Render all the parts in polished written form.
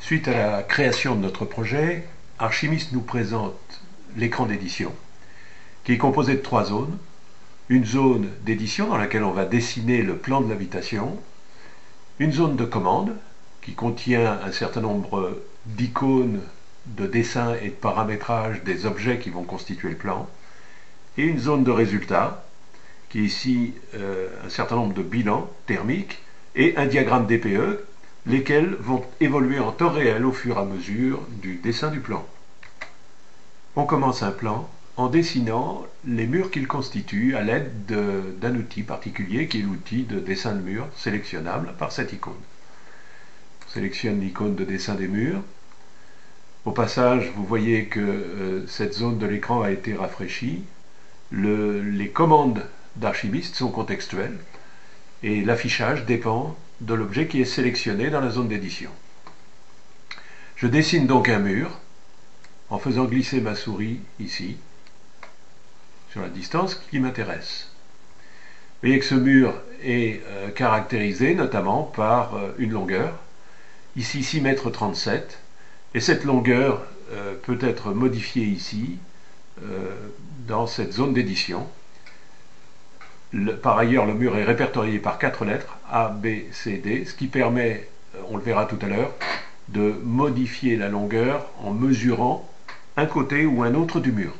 Suite à la création de notre projet, Archimist nous présente l'écran d'édition, qui est composé de 3 zones. Une zone d'édition dans laquelle on va dessiner le plan de l'habitation, une zone de commande qui contient un certain nombre d'icônes, de dessins et de paramétrage des objets qui vont constituer le plan, et une zone de résultats qui est ici un certain nombre de bilans thermiques et un diagramme DPE, lesquels vont évoluer en temps réel au fur et à mesure du dessin du plan. On commence un plan en dessinant les murs qu'il constitue à l'aide d'un outil particulier qui est l'outil de dessin de mur sélectionnable par cette icône. On sélectionne l'icône de dessin des murs. Au passage, vous voyez que cette zone de l'écran a été rafraîchie. Les commandes d'Archimist sont contextuelles et l'affichage dépend de l'objet qui est sélectionné dans la zone d'édition. Je dessine donc un mur en faisant glisser ma souris ici, sur la distance qui m'intéresse. Vous voyez que ce mur est caractérisé notamment par une longueur, ici 6,37 m, et cette longueur peut être modifiée ici, dans cette zone d'édition. Par ailleurs, le mur est répertorié par 4 lettres, A, B, C, D, ce qui permet, on le verra tout à l'heure, de modifier la longueur en mesurant un côté ou un autre du mur.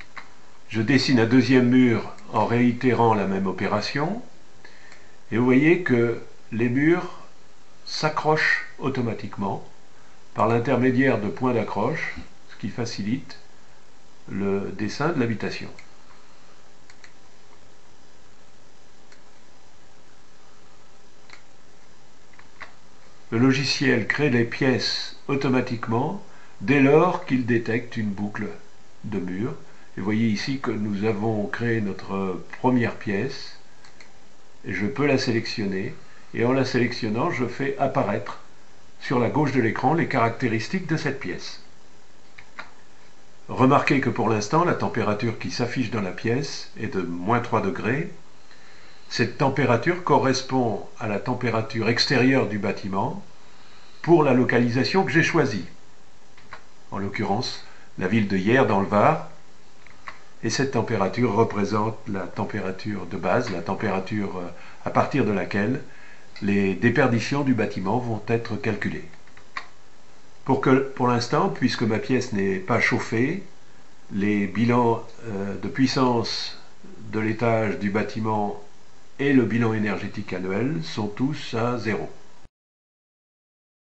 Je dessine un deuxième mur en réitérant la même opération, et vous voyez que les murs s'accrochent automatiquement par l'intermédiaire de points d'accroche, ce qui facilite le dessin de l'habitation. Le logiciel crée les pièces automatiquement dès lors qu'il détecte une boucle de mur. Et vous voyez ici que nous avons créé notre première pièce, et je peux la sélectionner, et en la sélectionnant, je fais apparaître sur la gauche de l'écran les caractéristiques de cette pièce. Remarquez que pour l'instant, la température qui s'affiche dans la pièce est de -3 degrés. Cette température correspond à la température extérieure du bâtiment pour la localisation que j'ai choisie. En l'occurrence, la ville de Yerres dans le Var. Et cette température représente la température de base, la température à partir de laquelle les déperditions du bâtiment vont être calculées. Pour l'instant, puisque ma pièce n'est pas chauffée, les bilans de puissance de l'étage du bâtiment et le bilan énergétique annuel sont tous à 0.